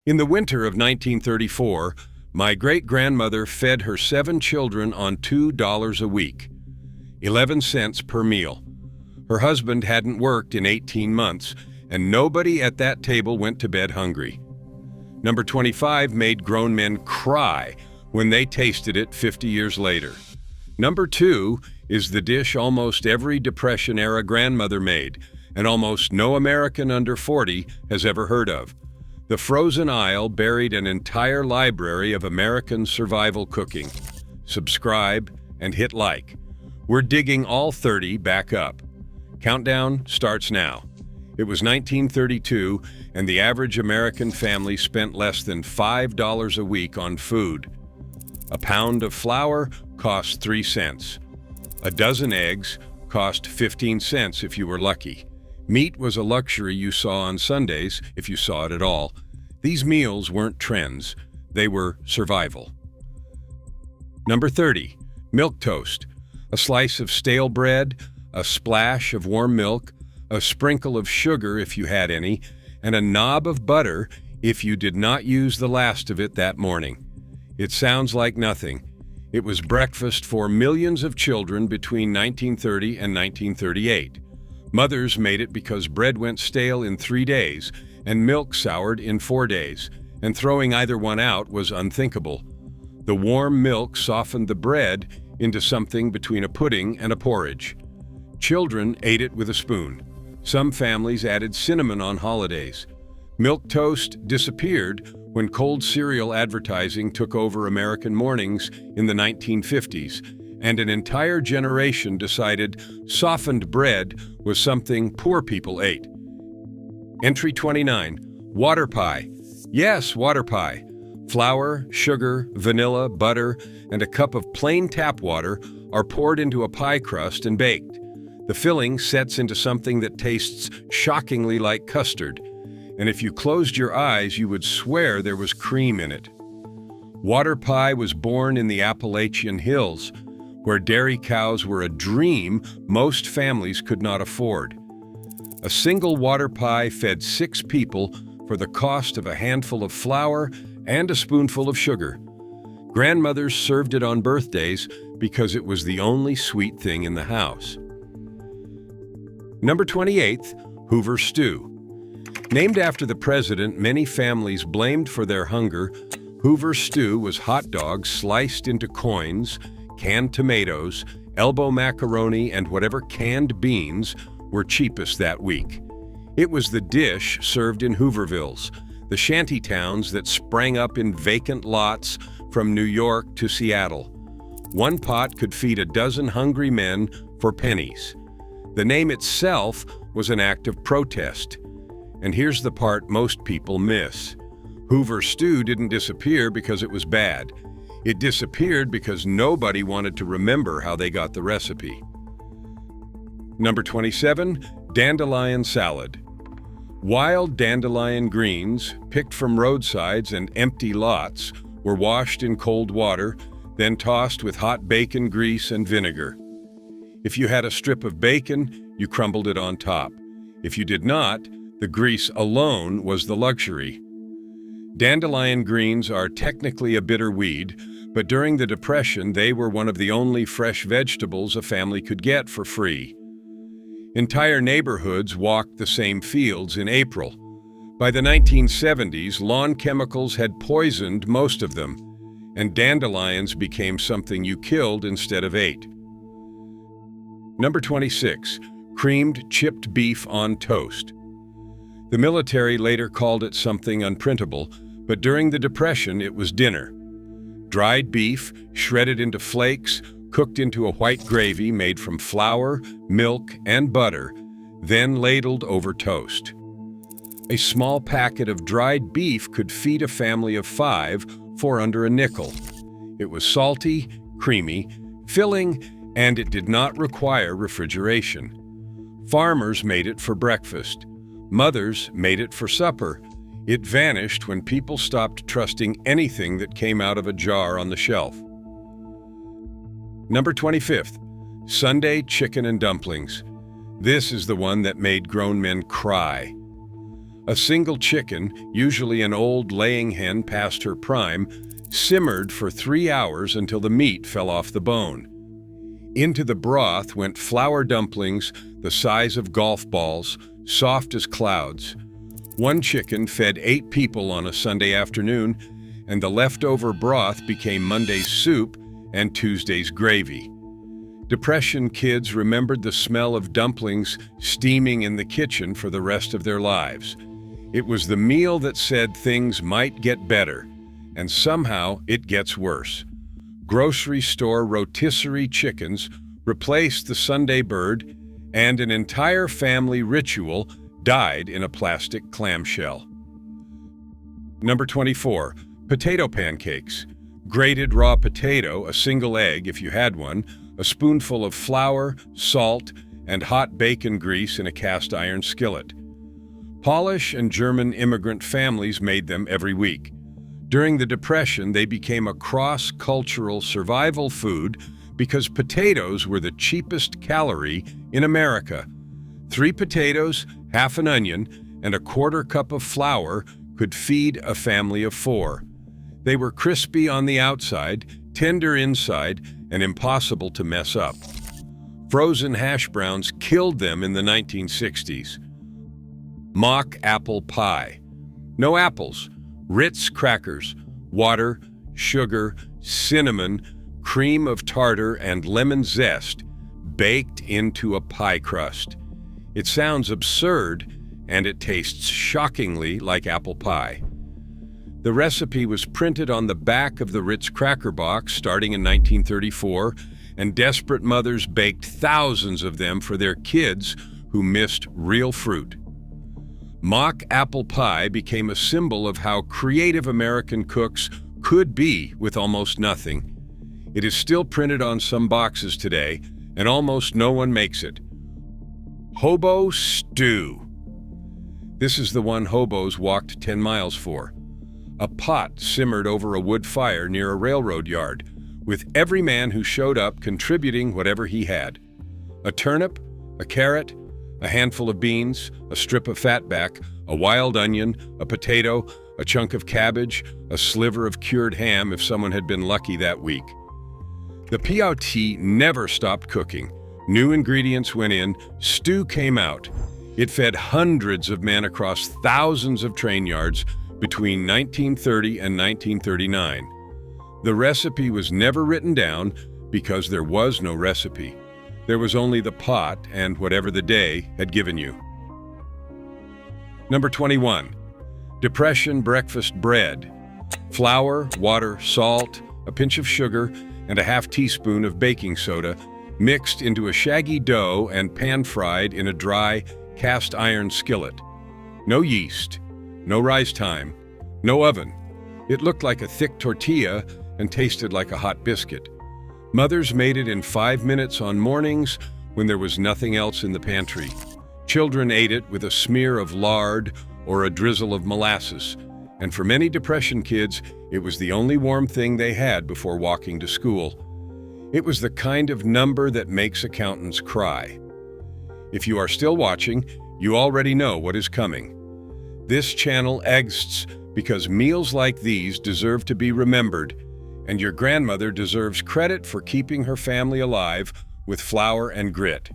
In the winter of 1934, my great-grandmother fed her 7 children on $2 a week, 11 cents per meal. Her husband hadn't worked in 18 months, and nobody at that table went to bed hungry. Number 25 made grown men cry when they tasted it 50 years later. Number 2 is the dish almost every Depression-era grandmother made, and almost no American under 40 has ever heard of. The frozen aisle buried an entire library of American survival cooking. Subscribe and hit like. We're digging all 30 back up. Countdown starts now. It was 1932, and the average American family spent less than $5 a week on food. A pound of flour cost 3 cents. A dozen eggs cost 15 cents if you were lucky. Meat was a luxury you saw on Sundays, if you saw it at all. These meals weren't trends, they were survival. Number 30, milk toast. A slice of stale bread, a splash of warm milk, a sprinkle of sugar if you had any, and a knob of butter if you did not use the last of it that morning. It sounds like nothing. It was breakfast for millions of children between 1930 and 1938. Mothers made it because bread went stale in 3 days and milk soured in 4 days, and throwing either one out was unthinkable. The warm milk softened the bread into something between a pudding and a porridge. Children ate it with a spoon. Some families added cinnamon on holidays. Milk toast disappeared when cold cereal advertising took over American mornings in the 1950s, and an entire generation decided softened bread was something poor people ate. Entry 29, water pie. Yes, water pie. Flour, sugar, vanilla, butter, and a cup of plain tap water are poured into a pie crust and baked. The filling sets into something that tastes shockingly like custard, and if you closed your eyes, you would swear there was cream in it. Water pie was born in the Appalachian Hills, where dairy cows were a dream most families could not afford. A single water pie fed 6 people for the cost of a handful of flour and a spoonful of sugar. Grandmothers served it on birthdays because it was the only sweet thing in the house. Number 28, Hoover stew. Named after the president many families blamed for their hunger, Hoover stew was hot dogs sliced into coins, canned tomatoes, elbow macaroni, and whatever canned beans were cheapest that week. It was the dish served in Hoovervilles, the shanty towns that sprang up in vacant lots from New York to Seattle. One pot could feed a dozen hungry men for pennies. The name itself was an act of protest. And here's the part most people miss. Hoover stew didn't disappear because it was bad. It disappeared because nobody wanted to remember how they got the recipe. Number 27, dandelion salad. Wild dandelion greens, picked from roadsides and empty lots, were washed in cold water, then tossed with hot bacon grease and vinegar. If you had a strip of bacon, you crumbled it on top. If you did not, the grease alone was the luxury. Dandelion greens are technically a bitter weed, but during the Depression, they were one of the only fresh vegetables a family could get for free. Entire neighborhoods walked the same fields in April. By the 1970s, lawn chemicals had poisoned most of them, and dandelions became something you killed instead of ate. Number 26, creamed chipped beef on toast. The military later called it something unprintable, but during the Depression it was dinner. Dried beef, shredded into flakes, cooked into a white gravy made from flour, milk, and butter, then ladled over toast. A small packet of dried beef could feed a family of 5 for under a nickel. It was salty, creamy, filling, and it did not require refrigeration. Farmers made it for breakfast. Mothers made it for supper. It vanished when people stopped trusting anything that came out of a jar on the shelf. Number 25th, Sunday chicken and dumplings. This is the one that made grown men cry. A single chicken, usually an old laying hen past her prime, simmered for 3 hours until the meat fell off the bone. Into the broth went flour dumplings the size of golf balls, soft as clouds. One chicken fed 8 people on a Sunday afternoon, and the leftover broth became Monday's soup and Tuesday's gravy. Depression kids remembered the smell of dumplings steaming in the kitchen for the rest of their lives. It was the meal that said things might get better, and somehow it gets worse. Grocery store rotisserie chickens replaced the Sunday bird, and an entire family ritual died in a plastic clamshell. Number 24, potato pancakes. Grated raw potato, a single egg if you had one, a spoonful of flour, salt, and hot bacon grease in a cast iron skillet. Polish and German immigrant families made them every week. During the Depression, they became a cross-cultural survival food because potatoes were the cheapest calorie in America. 3 potatoes, half an onion, and a quarter cup of flour could feed a family of 4. They were crispy on the outside, tender inside, and impossible to mess up. Frozen hash browns killed them in the 1960s. Mock apple pie. No apples, Ritz crackers, water, sugar, cinnamon, cream of tartar, and lemon zest baked into a pie crust. It sounds absurd, and it tastes shockingly like apple pie. The recipe was printed on the back of the Ritz cracker box starting in 1934, and desperate mothers baked thousands of them for their kids who missed real fruit. Mock apple pie became a symbol of how creative American cooks could be with almost nothing. It is still printed on some boxes today, and almost no one makes it. Hobo stew. This is the one hobos walked 10 miles for. A pot simmered over a wood fire near a railroad yard, with every man who showed up contributing whatever he had. A turnip, a carrot, a handful of beans, a strip of fatback, a wild onion, a potato, a chunk of cabbage, a sliver of cured ham if someone had been lucky that week. The POT never stopped cooking. New ingredients went in, stew came out. It fed hundreds of men across thousands of train yards between 1930 and 1939. The recipe was never written down because there was no recipe. There was only the pot and whatever the day had given you. Number 21, Depression breakfast bread. Flour, water, salt, a pinch of sugar, and a half teaspoon of baking soda mixed into a shaggy dough and pan-fried in a dry, cast iron skillet. No yeast, no rise time, no oven. It looked like a thick tortilla and tasted like a hot biscuit. Mothers made it in 5 minutes on mornings when there was nothing else in the pantry. Children ate it with a smear of lard or a drizzle of molasses, and for many Depression kids, it was the only warm thing they had before walking to school. It was the kind of number that makes accountants cry. If you are still watching, you already know what is coming. This channel exists because meals like these deserve to be remembered, and your grandmother deserves credit for keeping her family alive with flour and grit.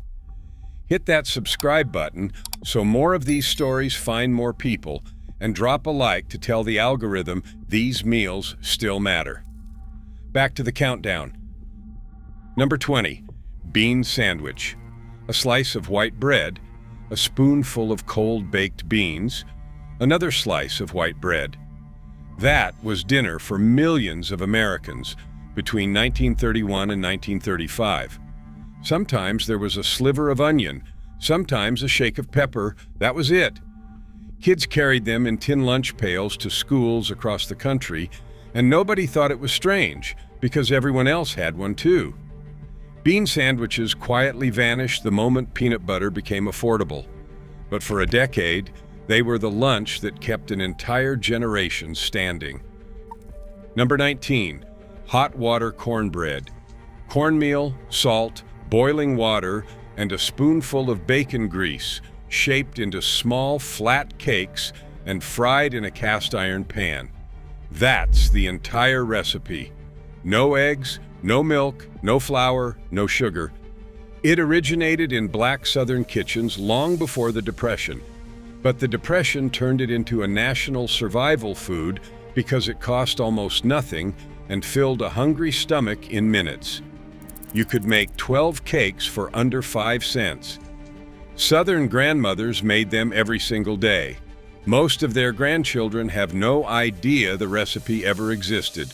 Hit that subscribe button so more of these stories find more people, and drop a like to tell the algorithm these meals still matter. Back to the countdown. Number 20, bean sandwich. A slice of white bread, a spoonful of cold baked beans, another slice of white bread. That was dinner for millions of Americans between 1931 and 1935. Sometimes there was a sliver of onion, sometimes a shake of pepper. That was it. Kids carried them in tin lunch pails to schools across the country, and nobody thought it was strange because everyone else had one too. Bean sandwiches quietly vanished the moment peanut butter became affordable. But for a decade, they were the lunch that kept an entire generation standing. Number 19, hot water cornbread. Cornmeal, salt, boiling water, and a spoonful of bacon grease, shaped into small, flat cakes and fried in a cast iron pan. That's the entire recipe. No eggs, no milk, no flour, no sugar. It originated in black Southern kitchens long before the Depression, but the Depression turned it into a national survival food because it cost almost nothing and filled a hungry stomach in minutes. You could make 12 cakes for under 5 cents. Southern grandmothers made them every single day. Most of their grandchildren have no idea the recipe ever existed.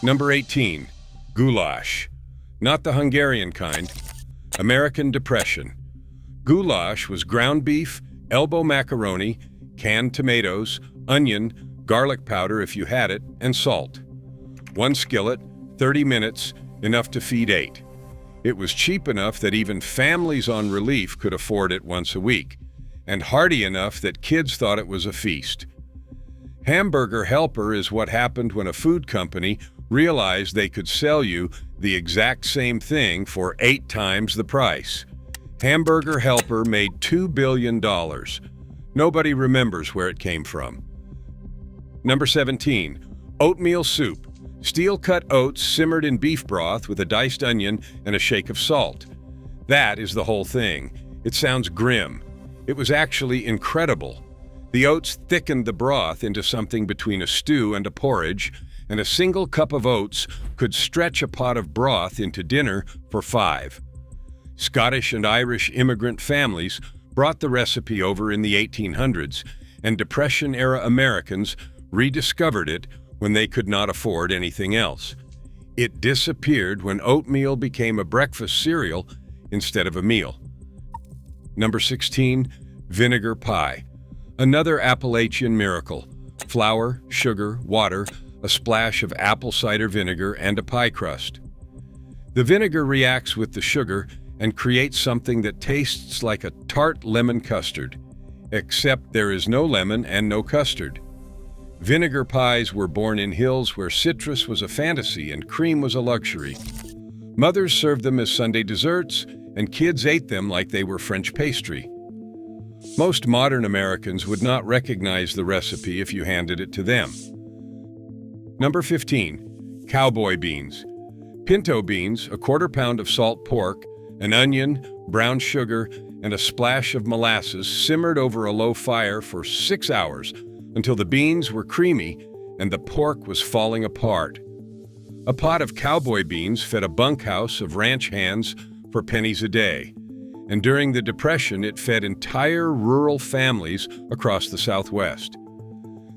Number 18, goulash. Not the Hungarian kind. American Depression. Goulash was ground beef, elbow macaroni, canned tomatoes, onion, garlic powder if you had it, and salt. One skillet, 30 minutes, enough to feed 8. It was cheap enough that even families on relief could afford it once a week, and hearty enough that kids thought it was a feast. Hamburger helper is what happened when a food company realized they could sell you the exact same thing for 8 times the price. Hamburger helper made $2 billion. Nobody remembers where it came from. Number 17, oatmeal soup. Steel-cut oats simmered in beef broth with a diced onion and a shake of salt. That is the whole thing. It sounds grim. It was actually incredible. The oats thickened the broth into something between a stew and a porridge, and a single cup of oats could stretch a pot of broth into dinner for 5. Scottish and Irish immigrant families brought the recipe over in the 1800s, and Depression-era Americans rediscovered it when they could not afford anything else. It disappeared when oatmeal became a breakfast cereal instead of a meal. Number 16, vinegar pie. Another Appalachian miracle. Flour, sugar, water, a splash of apple cider vinegar, and a pie crust. The vinegar reacts with the sugar and creates something that tastes like a tart lemon custard, except there is no lemon and no custard. Vinegar pies were born in hills where citrus was a fantasy and cream was a luxury. Mothers served them as Sunday desserts, and kids ate them like they were French pastry. Most modern Americans would not recognize the recipe if you handed it to them. Number 15, cowboy beans. Pinto beans, a quarter pound of salt pork, an onion, brown sugar, and a splash of molasses simmered over a low fire for 6 hours until the beans were creamy and the pork was falling apart. A pot of cowboy beans fed a bunkhouse of ranch hands for pennies a day, and during the Depression it fed entire rural families across the Southwest.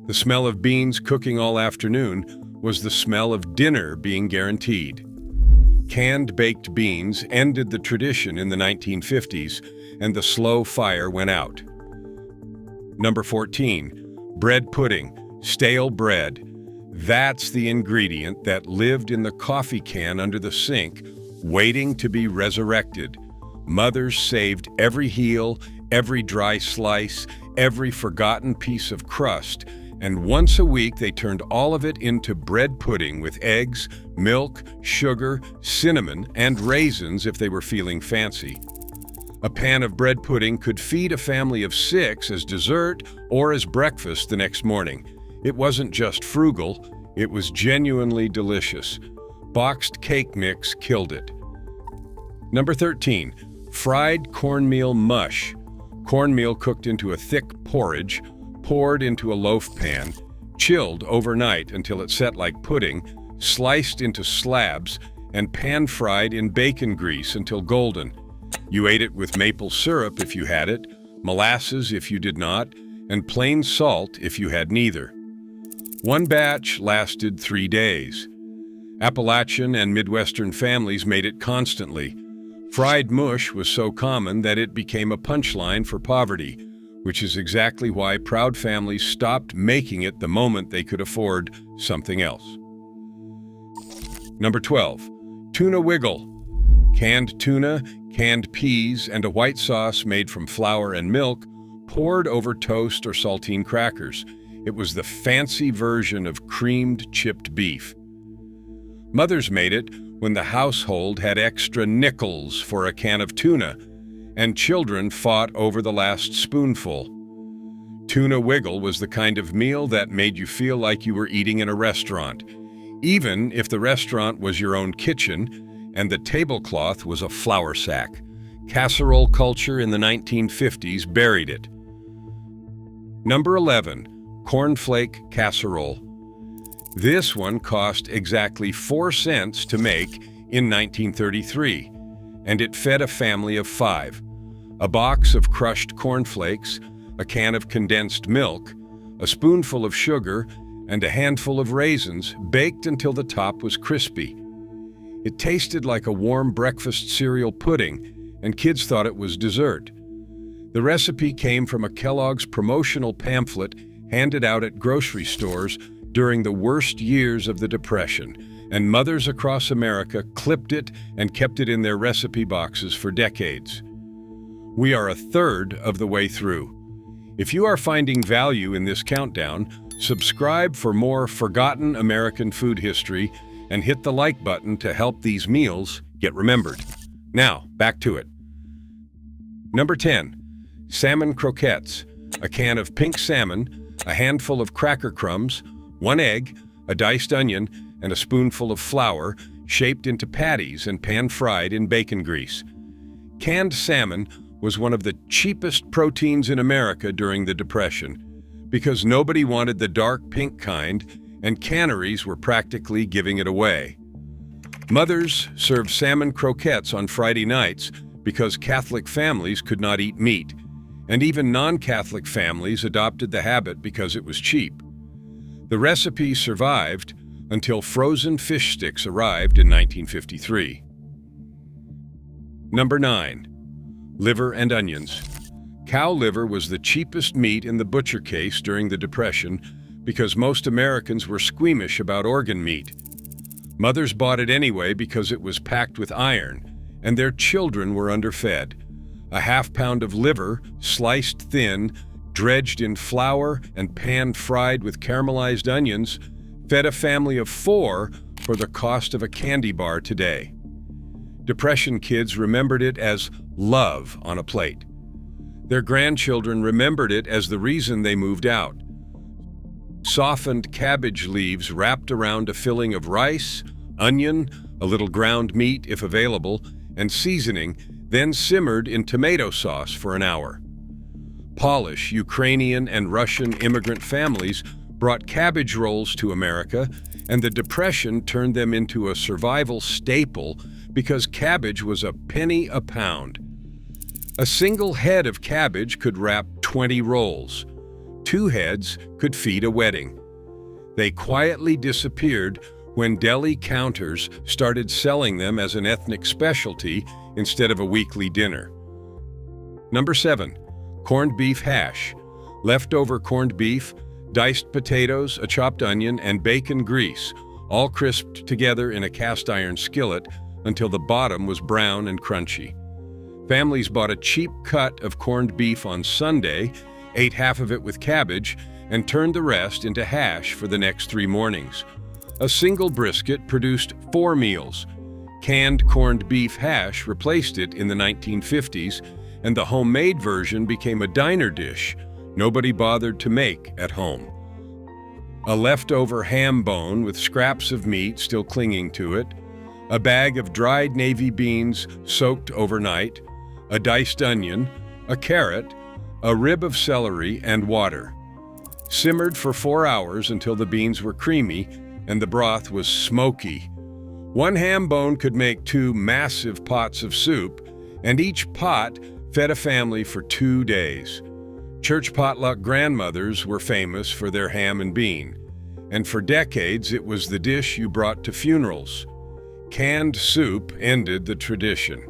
The smell of beans cooking all afternoon was the smell of dinner being guaranteed. Canned baked beans ended the tradition in the 1950s, and the slow fire went out. Number 14, bread pudding, stale bread. That's the ingredient that lived in the coffee can under the sink, waiting to be resurrected. Mothers saved every heel, every dry slice, every forgotten piece of crust, and once a week they turned all of it into bread pudding with eggs, milk, sugar, cinnamon, and raisins if they were feeling fancy. A pan of bread pudding could feed a family of 6 as dessert or as breakfast the next morning. It wasn't just frugal, it was genuinely delicious. Boxed cake mix killed it. Number 13, fried cornmeal mush. Cornmeal cooked into a thick porridge, poured into a loaf pan, chilled overnight until it set like pudding, sliced into slabs, and pan-fried in bacon grease until golden. You ate it with maple syrup if you had it, molasses if you did not, and plain salt if you had neither. One batch lasted 3 days. Appalachian and Midwestern families made it constantly. Fried mush was so common that it became a punchline for poverty, which is exactly why proud families stopped making it the moment they could afford something else. Number 12, tuna wiggle. Canned tuna, canned peas, and a white sauce made from flour and milk poured over toast or saltine crackers. It was the fancy version of creamed chipped beef. Mothers made it when the household had extra nickels for a can of tuna, and children fought over the last spoonful. Tuna wiggle was the kind of meal that made you feel like you were eating in a restaurant, even if the restaurant was your own kitchen and the tablecloth was a flour sack. Casserole culture in the 1950s buried it. Number 11, cornflake casserole. This one cost exactly 4 cents to make in 1933, and it fed a family of 5. A box of crushed cornflakes, a can of condensed milk, a spoonful of sugar, and a handful of raisins baked until the top was crispy. It tasted like a warm breakfast cereal pudding, and kids thought it was dessert. The recipe came from a Kellogg's promotional pamphlet handed out at grocery stores during the worst years of the Depression, and mothers across America clipped it and kept it in their recipe boxes for decades. We are a third of the way through. If you are finding value in this countdown, subscribe for more forgotten American food history and hit the like button to help these meals get remembered. Now, back to it. Number 10, salmon croquettes. A can of pink salmon, a handful of cracker crumbs, 1 egg, a diced onion, and a spoonful of flour shaped into patties and pan-fried in bacon grease. Canned salmon was one of the cheapest proteins in America during the Depression because nobody wanted the dark pink kind, and canneries were practically giving it away. Mothers served salmon croquettes on Friday nights because Catholic families could not eat meat, and even non-Catholic families adopted the habit because it was cheap. The recipe survived until frozen fish sticks arrived in 1953. Number 9, liver and onions. Cow liver was the cheapest meat in the butcher case during the Depression because most Americans were squeamish about organ meat. Mothers bought it anyway because it was packed with iron, and their children were underfed. A half-pound of liver, sliced thin, dredged in flour and pan-fried with caramelized onions, fed a family of 4 for the cost of a candy bar today. Depression kids remembered it as love on a plate. Their grandchildren remembered it as the reason they moved out. Softened cabbage leaves wrapped around a filling of rice, onion, a little ground meat if available, and seasoning, then simmered in tomato sauce for an hour. Polish, Ukrainian, and Russian immigrant families brought cabbage rolls to America, and the Depression turned them into a survival staple because cabbage was a penny a pound. A single head of cabbage could wrap 20 rolls. 2 heads could feed a wedding. They quietly disappeared when deli counters started selling them as an ethnic specialty instead of a weekly dinner. Number 7, corned beef hash. Leftover corned beef, diced potatoes, a chopped onion, and bacon grease, all crisped together in a cast iron skillet until the bottom was brown and crunchy. Families bought a cheap cut of corned beef on Sunday, ate half of it with cabbage, and turned the rest into hash for the next 3 mornings. A single brisket produced 4 meals. Canned corned beef hash replaced it in the 1950s, and the homemade version became a diner dish nobody bothered to make at home. A leftover ham bone with scraps of meat still clinging to it, a bag of dried navy beans soaked overnight, a diced onion, a carrot, a rib of celery, and water. Simmered for 4 hours until the beans were creamy and the broth was smoky. 1 ham bone could make 2 massive pots of soup, and each pot fed a family for 2 days. Church potluck grandmothers were famous for their ham and bean, and for decades it was the dish you brought to funerals. Canned soup ended the tradition.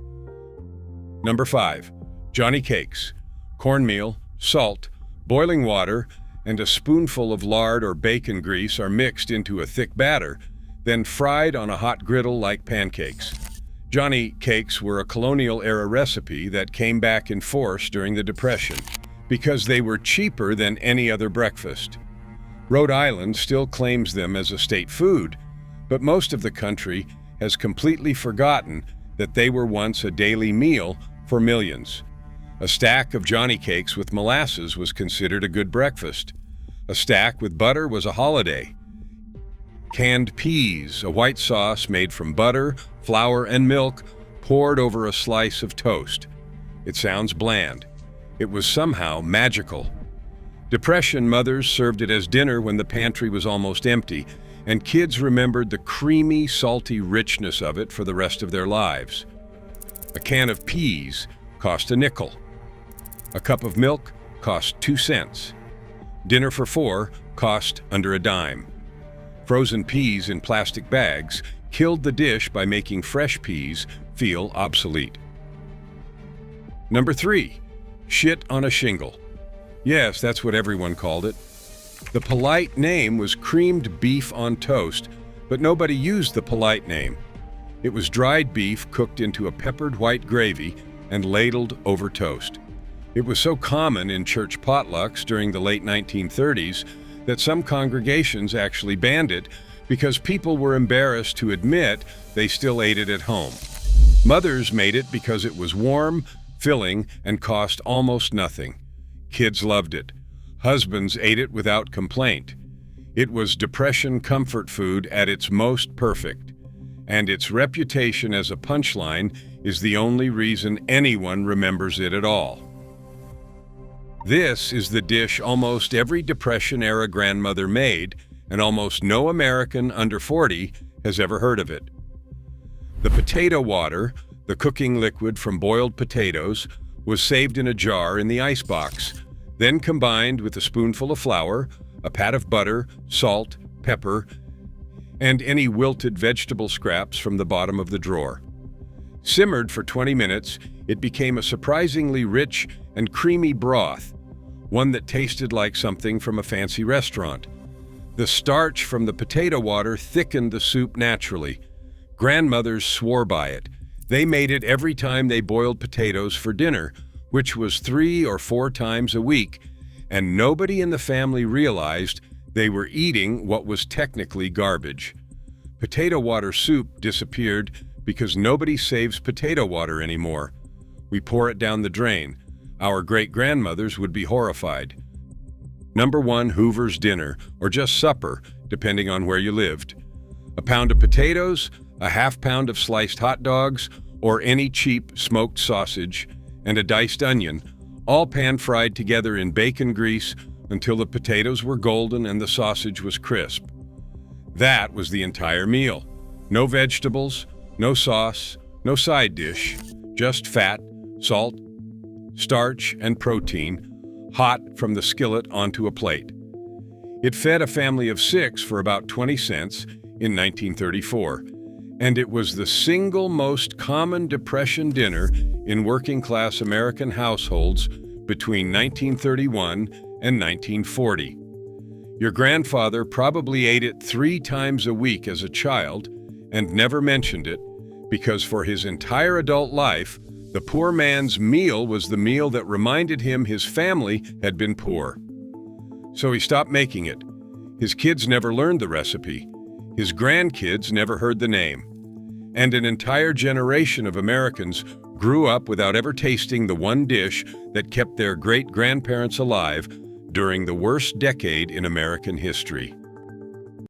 Number 5, Johnny cakes. Cornmeal, salt, boiling water, and a spoonful of lard or bacon grease are mixed into a thick batter, then fried on a hot griddle like pancakes. Johnny cakes were a colonial-era recipe that came back in force during the Depression because they were cheaper than any other breakfast. Rhode Island still claims them as a state food, but most of the country has completely forgotten that they were once a daily meal for millions. A stack of Johnny cakes with molasses was considered a good breakfast. A stack with butter was a holiday. Canned peas, a white sauce made from butter, flour, and milk, poured over a slice of toast. It sounds bland. It was somehow magical. Depression mothers served it as dinner when the pantry was almost empty, and kids remembered the creamy, salty richness of it for the rest of their lives. A can of peas cost a nickel. A cup of milk cost 2 cents. Dinner for 4 cost under a dime. Frozen peas in plastic bags killed the dish by making fresh peas feel obsolete. Number 3, shit on a shingle. Yes, that's what everyone called it. The polite name was creamed beef on toast, but nobody used the polite name. It was dried beef cooked into a peppered white gravy and ladled over toast. It was so common in church potlucks during the late 1930s that some congregations actually banned it because people were embarrassed to admit they still ate it at home. Mothers made it because it was warm, filling, and cost almost nothing. Kids loved it. Husbands ate it without complaint. It was depression comfort food at its most perfect, and its reputation as a punchline is the only reason anyone remembers it at all. This is the dish almost every Depression-era grandmother made, and almost no American under 40 has ever heard of it. The potato water, the cooking liquid from boiled potatoes, was saved in a jar in the icebox, then combined with a spoonful of flour, a pat of butter, salt, pepper, and any wilted vegetable scraps from the bottom of the drawer. Simmered for 20 minutes, it became a surprisingly rich and creamy broth, one that tasted like something from a fancy restaurant. The starch from the potato water thickened the soup naturally. Grandmothers swore by it. They made it every time they boiled potatoes for dinner, which was 3 or 4 times a week, and nobody in the family realized they were eating what was technically garbage. Potato water soup disappeared because nobody saves potato water anymore. We pour it down the drain. Our great-grandmothers would be horrified. Number 1, Hoover's dinner, or just supper, depending on where you lived. A pound of potatoes, a half pound of sliced hot dogs, or any cheap smoked sausage, and a diced onion, all pan-fried together in bacon grease until the potatoes were golden and the sausage was crisp. That was the entire meal. No vegetables, no sauce, no side dish, just fat, salt, starch, and protein, hot from the skillet onto a plate. It fed a family of 6 for about 20 cents in 1934, and it was the single most common Depression dinner in working-class American households between 1931 and 1940. Your grandfather probably ate it 3 times a week as a child and never mentioned it because for his entire adult life, the poor man's meal was the meal that reminded him his family had been poor. So he stopped making it. His kids never learned the recipe. His grandkids never heard the name. And an entire generation of Americans grew up without ever tasting the one dish that kept their great-grandparents alive during the worst decade in American history.